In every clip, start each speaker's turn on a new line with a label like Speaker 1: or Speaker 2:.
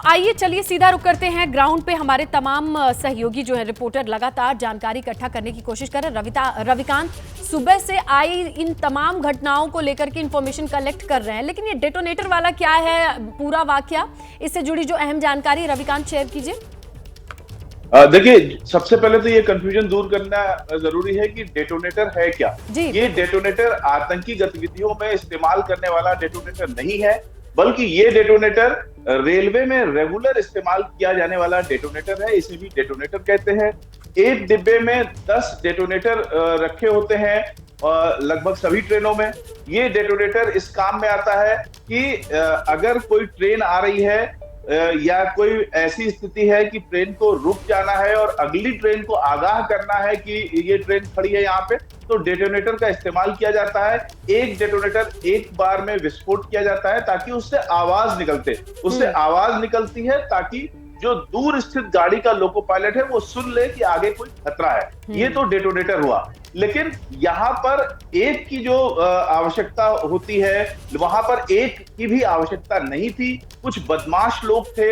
Speaker 1: आइए चलिए सीधा रुक करते हैं ग्राउंड पे। हमारे तमाम सहयोगी जो है रिपोर्टर लगातार जानकारी इकट्ठा करने की कोशिश कर रहे हैं। रविकांत सुबह से आई इन तमाम घटनाओं को लेकर के इंफॉर्मेशन कलेक्ट कर रहे हैं, लेकिन ये डेटोनेटर वाला क्या है पूरा वाकया, इससे जुड़ी जो अहम जानकारी रविकांत शेयर कीजिए।
Speaker 2: देखिए, सबसे पहले तो ये कंफ्यूजन दूर करना जरूरी है कि डेटोनेटर है क्या। ये डेटोनेटर आतंकी गतिविधियों में इस्तेमाल करने वाला डेटोनेटर नहीं है, बल्कि ये डेटोनेटर रेलवे में रेगुलर इस्तेमाल किया जाने वाला डेटोनेटर है। इसे भी डेटोनेटर कहते हैं। एक डिब्बे में 10 डेटोनेटर रखे होते हैं लगभग सभी ट्रेनों में। ये डेटोनेटर इस काम में आता है कि अगर कोई ट्रेन आ रही है या कोई ऐसी स्थिति है कि ट्रेन को रुक जाना है और अगली ट्रेन को आगाह करना है कि ये ट्रेन खड़ी है यहाँ पे, तो डेटोनेटर का इस्तेमाल किया जाता है। एक डेटोनेटर एक बार में विस्फोट किया जाता है ताकि उससे आवाज निकलती है ताकि जो दूर स्थित गाड़ी का लोको पायलट है वो सुन ले कि आगे कोई खतरा है। ये तो डेटोनेटर हुआ। लेकिन यहाँ पर एक की जो आवश्यकता होती है, वहां पर एक की भी आवश्यकता नहीं थी। कुछ बदमाश लोग थे,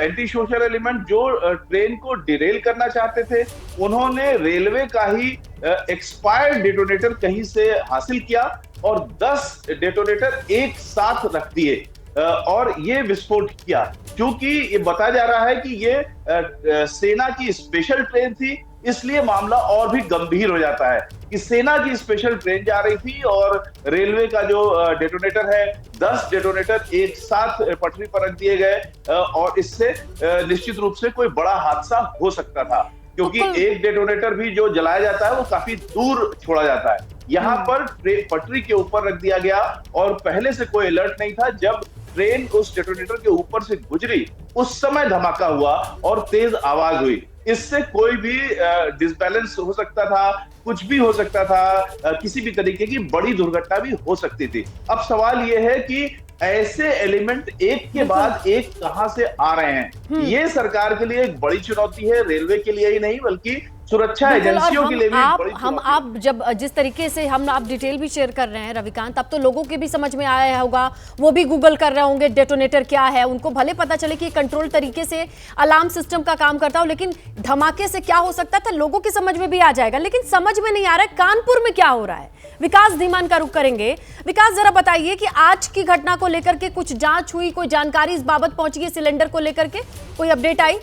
Speaker 2: एंटी सोशल एलिमेंट, जो ट्रेन को डिरेल करना चाहते थे। उन्होंने रेलवे का ही एक्सपायर्ड डेटोनेटर कहीं से हासिल किया और 10 डेटोनेटर एक साथ रख दिए और ये विस्फोट किया। क्योंकि ये बताया जा रहा है कि ये सेना की स्पेशल ट्रेन थी, इसलिए मामला और भी गंभीर हो जाता है कि सेना की स्पेशल ट्रेन जा रही थी और रेलवे का जो डेटोनेटर है, 10 डेटोनेटर एक साथ पटरी पर रख दिए गए और इससे निश्चित रूप से कोई बड़ा हादसा हो सकता था। क्योंकि एक डेटोनेटर भी जो जलाया जाता है वो काफी दूर छोड़ा जाता है। यहाँ पर पटरी के ऊपर रख दिया गया और पहले से कोई अलर्ट नहीं था। जब ट्रेन उस डेटोनेटर के ऊपर से गुजरी, उस समय धमाका हुआ और तेज आवाज हुई। इससे कोई भी डिसबैलेंस हो सकता था, कुछ भी हो सकता था, किसी भी तरीके की बड़ी दुर्घटना भी हो सकती थी। अब सवाल यह है कि ऐसे एलिमेंट एक के बाद एक कहां से आ रहे हैं। ये सरकार के लिए एक बड़ी चुनौती है, रेलवे के लिए ही नहीं बल्कि सुरक्षा एजेंसियों के लिए भी बड़ी चुनौती।
Speaker 1: आप जब जिस तरीके से आप डिटेल भी शेयर कर रहे हैं रविकांत, अब तो लोगों के भी समझ में आया होगा, वो भी गूगल कर रहे होंगे डेटोनेटर क्या है। उनको भले पता चले कि कंट्रोल तरीके से अलार्म सिस्टम का काम करता हो, लेकिन धमाके से क्या हो सकता था लोगों की समझ में भी आ जाएगा। लेकिन समझ में नहीं आ रहा है कानपुर में क्या हो रहा है। विकास धीमान का रुख करेंगे। विकास, जरा बताइए कि आज की घटना को लेकर के कुछ जांच हुई, कोई जानकारी इस बाबत पहुंची है, सिलेंडर को लेकर के कोई अपडेट आई?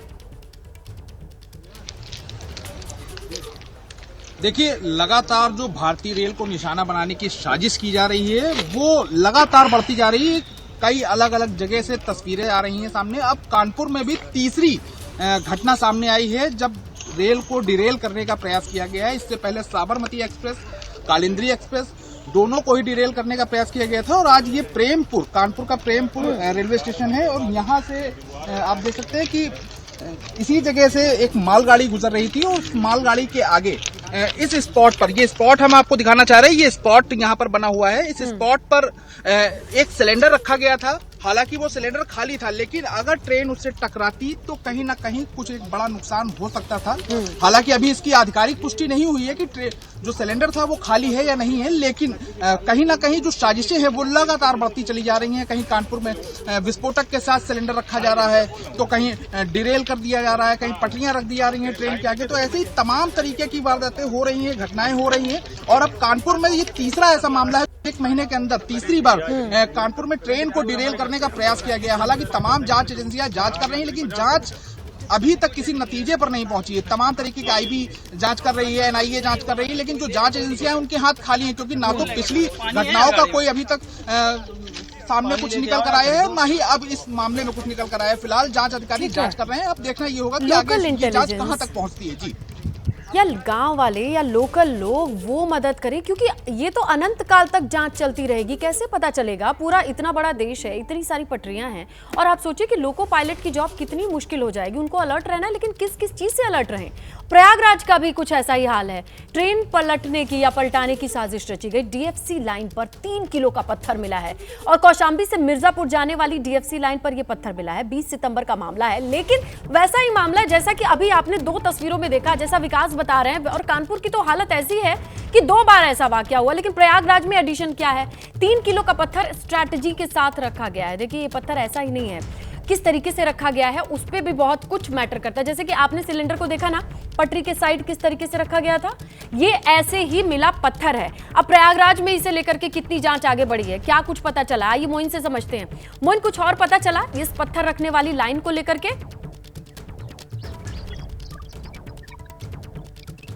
Speaker 3: देखिए, लगातार जो भारतीय रेल को निशाना बनाने की साजिश की जा रही है वो लगातार बढ़ती जा रही है। कई अलग अलग जगह से तस्वीरें आ रही हैं सामने। अब कानपुर में भी तीसरी घटना सामने आई है जब रेल को डिरेल करने का प्रयास किया गया है। इससे पहले साबरमती एक्सप्रेस, कालिंदी एक्सप्रेस, दोनों को ही डिरेल करने का प्रयास किया गया था। और आज ये प्रेमपुर, कानपुर का प्रेमपुर रेलवे स्टेशन है और यहाँ से आप देख सकते हैं कि इसी जगह से एक मालगाड़ी गुजर रही थी और उस मालगाड़ी के आगे इस स्पॉट पर, ये स्पॉट हम आपको दिखाना चाह रहे हैं, ये स्पॉट यहाँ पर बना हुआ है। इस स्पॉट पर एक सिलेंडर रखा गया था। हालांकि वो सिलेंडर खाली था, लेकिन अगर ट्रेन उससे टकराती तो कहीं ना कहीं कुछ एक बड़ा नुकसान हो सकता था। हालांकि अभी इसकी आधिकारिक पुष्टि नहीं हुई है कि जो सिलेंडर था वो खाली है या नहीं है, लेकिन कहीं ना कहीं जो साजिशें हैं वो लगातार बढ़ती चली जा रही हैं। कहीं कानपुर में विस्फोटक के साथ सिलेंडर रखा जा रहा है, तो कहीं डिरेल कर दिया जा रहा है, कहीं पटरियां रख दी जा रही हैं ट्रेन के आगे। तो ऐसे ही तमाम तरीके की वारदातें हो रही हैं, घटनाएं हो रही हैं। और अब कानपुर में ये तीसरा ऐसा मामला है, एक महीने के अंदर तीसरी बार कानपुर में ट्रेन को डिरेल करने का प्रयास किया गया। हालांकि तमाम जांच एजेंसियां जांच कर रही हैं, लेकिन जांच अभी तक किसी नतीजे पर नहीं पहुंची है। तमाम तरीके की आईबी जांच कर रही है, एनआईए जांच कर रही है, लेकिन जो जांच एजेंसियां हैं उनके हाथ खाली हैं, क्योंकि ना तो पिछली घटनाओं का कोई अभी तक सामने कुछ निकल कर आया है और ना ही अब इस मामले में कुछ निकल कर आया है। फिलहाल जांच अधिकारी जांच कर रहे हैं। अब देखना ये होगा कि आगे जांच कहां तक पहुंचती है। जी,
Speaker 1: या गांव वाले या लोकल लोग वो मदद करें, क्योंकि ये तो अनंत काल तक जांच चलती रहेगी। कैसे पता चलेगा? पूरा इतना बड़ा देश है, इतनी सारी पटरियां हैं, और आप सोचिए कि लोको पायलट की जॉब कितनी मुश्किल हो जाएगी। उनको अलर्ट रहना है, लेकिन किस किस चीज से अलर्ट रहें? प्रयागराज का भी कुछ ऐसा ही हाल है। ट्रेन पलटने की या पलटाने की साजिश रची गई। डीएफसी लाइन पर 3 किलो का पत्थर मिला है और कौशांबी से मिर्जापुर जाने वाली डीएफसी लाइन पर यह पत्थर मिला है। 20 सितंबर का मामला है, लेकिन वैसा ही मामला है जैसा कि अभी आपने 2 तस्वीरों में देखा, जैसा विकास बता रहे हैं। और कानपुर की तो हालत ऐसी है कि 2 बार ऐसा वाकया हुआ, लेकिन प्रयागराज में एडिशन क्या है? 3 किलो का पत्थर स्ट्रैटेजी के साथ रखा गया है। देखिए, ये पत्थर ऐसा ही नहीं है। किस तरीके से रखा गया है उस पर भी बहुत कुछ मैटर करता है। जैसे कि आपने सिलेंडर को देखा ना, पटरी के साइड किस तरीके से रखा गया था, ये ऐसे ही मिला पत्थर है। अब प्रयागराज में इसे लेकर के कितनी जांच आगे बढ़ी है, क्या कुछ पता चला, आइए मोइन से समझते हैं। मोइन, कुछ और पता चला इस पत्थर रखने वाली लाइन को लेकर के?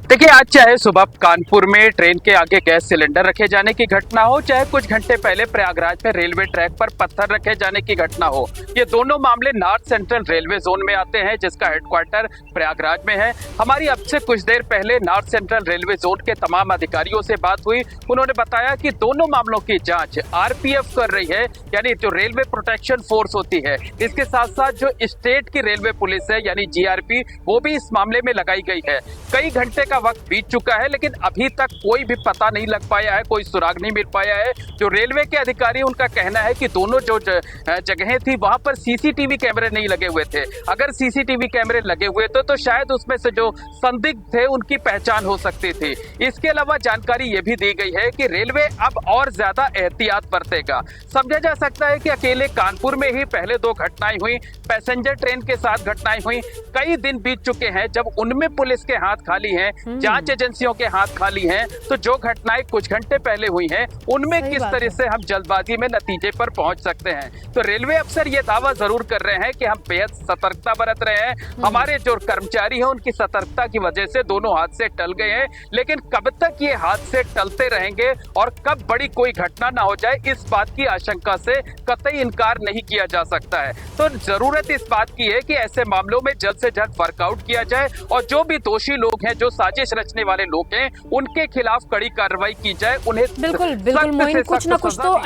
Speaker 4: देखिए, आज चाहे सुबह कानपुर में ट्रेन के आगे गैस सिलेंडर रखे जाने की घटना हो, चाहे कुछ घंटे पहले प्रयागराज में रेलवे ट्रैक पर पत्थर रखे जाने की घटना हो, ये दोनों मामले नॉर्थ सेंट्रल रेलवे जोन में आते हैं, जिसका हेडक्वार्टर प्रयागराज में है। हमारी अब से कुछ देर पहले नॉर्थ सेंट्रल रेलवे जोन के तमाम अधिकारियों से बात हुई। उन्होंने बताया कि दोनों मामलों की जांच आरपीएफ कर रही है, यानी जो रेलवे प्रोटेक्शन फोर्स होती है। इसके साथ साथ जो स्टेट की रेलवे पुलिस है यानी जीआरपी, वो भी इस मामले में लगाई गई है। कई घंटे वक्त बीत चुका है, लेकिन अभी तक कोई भी पता नहीं लग पाया है, कोई सुराग नहीं मिल पाया है। जो रेलवे के अधिकारी, उनका कहना है कि दोनों जो जगहें थी वहां पर सीसीटीवी कैमरे नहीं लगे हुए थे। अगर सीसीटीवी कैमरे लगे हुए तो शायद उसमें से जो संदिग्ध थे उनकी पहचान हो सकती थी। इसके अलावा जानकारी ये भी दी गई है कि रेलवे अब और ज्यादा एहतियात बरतेगा। समझा जा सकता है कि अकेले कानपुर में ही पहले 2 घटनाएं हुई, पैसेंजर ट्रेन के साथ घटनाएं हुई। कई दिन बीत चुके हैं जब उनमें पुलिस के हाथ खाली हैं, जांच एजेंसियों के हाथ खाली हैं, तो जो घटनाएं कुछ घंटे पहले हुई हैं उनमें किस तरह से हम जल्दबाजी में नतीजे पर पहुंच सकते हैं। तो रेलवे अफसर ये दावा जरूर कर रहे हैं कि हम बेहद सतर्कता बरत रहे हैं, हमारे जो कर्मचारी हैं उनकी सतर्कता की वजह से दोनों हादसे टल गए हैं। लेकिन कब तक ये हादसे टलते रहेंगे और कब बड़ी कोई घटना ना हो जाए, इस बात की आशंका से कतई इनकार नहीं किया जा सकता है। तो जरूरत इस बात की है कि ऐसे मामलों में जल्द से जल्द वर्कआउट किया जाए और जो भी दोषी लोग हैं, जो साजिश रचने वाले लोग हैं, उनके खिलाफ कड़ी कार्रवाई की जाए। उन्हें
Speaker 1: बिल्कुल मोइन, कुछ ना कुछ तो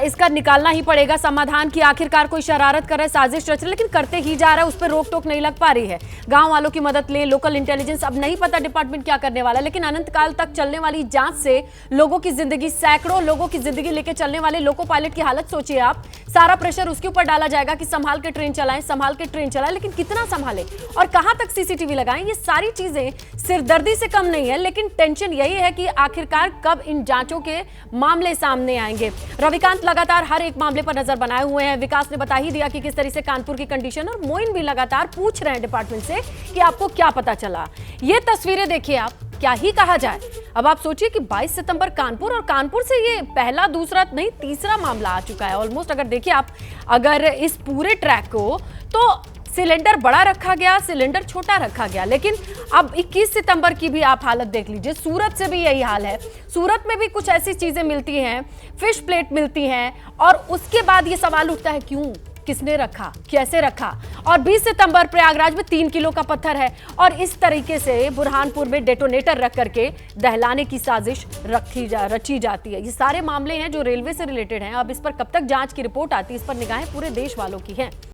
Speaker 1: इसका निकालना ही पड़ेगा समाधान की। आखिरकार कोई शरारत कर रहा है, साजिश रच रहा है, लेकिन करते ही जा रहा है, उस पर रोक टोक नहीं लग पा रही है। गांव वालों की मदद लें, लोकल इंटेलिजेंस, अब नहीं पता डिपार्टमेंट क्या करने वाला है, लेकिन अनंत काल तक चलने वाली जांच से लोगों की जिंदगी, सैकड़ों लोगों की जिंदगी लेके चलने वाले लोको पायलट की हालत सोचिए आप। सारा प्रेशर उसके ऊपर डाला जाएगा कि संभाल के ट्रेन चलाएं, संभाल के ट्रेन चलाएं, लेकिन कितना संभालें और कहां तक सीसीटीवी लगाएं, ये सारी चीजें सिरदर्दी से कम नहीं है। लेकिन टेंशन यही है कि आखिरकार कब इन जांचों के मामले सामने आएंगे। रविकांत लगातार हर एक मामले पर नजर बनाए हुए हैं। विकास ने बता ही दिया कि किस तरह से कानपुर की कंडीशन, और मोइन भी लगातार पूछ रहे हैं डिपार्टमेंट से कि आपको क्या पता चला। ये तस्वीरें देखिए आप, क्या ही कहा जाए। अब आप सोचिए कि 22 सितंबर कानपुर, और कानपुर से ये पहला, दूसरा नहीं, तीसरा मामला आ चुका है ऑलमोस्ट। अगर देखिए आप, अगर इस पूरे ट्रैक को, तो सिलेंडर बड़ा रखा गया, सिलेंडर छोटा रखा गया, लेकिन अब 21 सितंबर की भी आप हालत देख लीजिए। सूरत से भी यही हाल है। सूरत में भी कुछ ऐसी चीजें मिलती हैं, फिश प्लेट मिलती हैं, और उसके बाद ये सवाल उठता है क्यों, किसने रखा, कैसे रखा। और 20 सितंबर प्रयागराज में 3 किलो का पत्थर है, और इस तरीके से बुरहानपुर में डेटोनेटर रख करके दहलाने की साजिश रची जाती है। ये सारे मामले हैं जो रेलवे से रिलेटेड हैं। अब इस पर कब तक जांच की रिपोर्ट आती है, इस पर निगाहें पूरे देश वालों की हैं।